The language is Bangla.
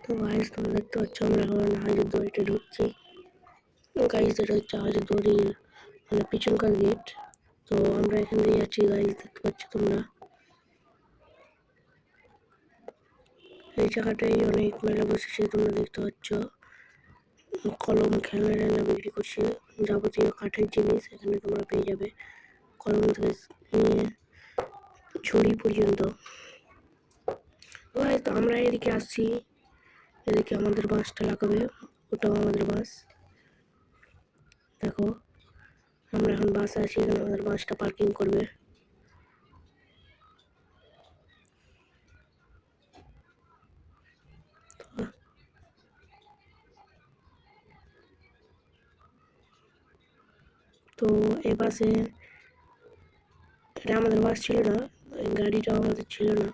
তো গাইস তোমরা দেখতে পাচ্ছ আমরা এখন হাজারদুয়ারিতে ঢুকছি। গাইস এটা হচ্ছে হাজারদুয়ারির মানে পিছনকার গেট। তো আমরা এখান দিয়ে যাচ্ছি গাইস, দেখতে পাচ্ছ তোমরা। এই জায়গাটায় অনেক মেলা বসেছে, তোমরা দেখতে পাচ্ছ। কলম, খেলনা টেলনা বিক্রি করছে, যাবতীয় কাঠের জিনিস এখানে তোমরা পেয়ে যাবে, কলম থেকে নিয়ে ছড়ি পর্যন্ত। তো আমরা এদিকে আসছি, এদিকে আমাদের বাসটা লাগাবে, ওটাও আমাদের বাস। দেখো আমরা এখন বাসে আছি, এখানে আমাদের বাসটা পার্কিং করবে। তো এই বাসে, এটা আমাদের বাস ছিল না, এই গাড়িটাও আমাদের ছিল না।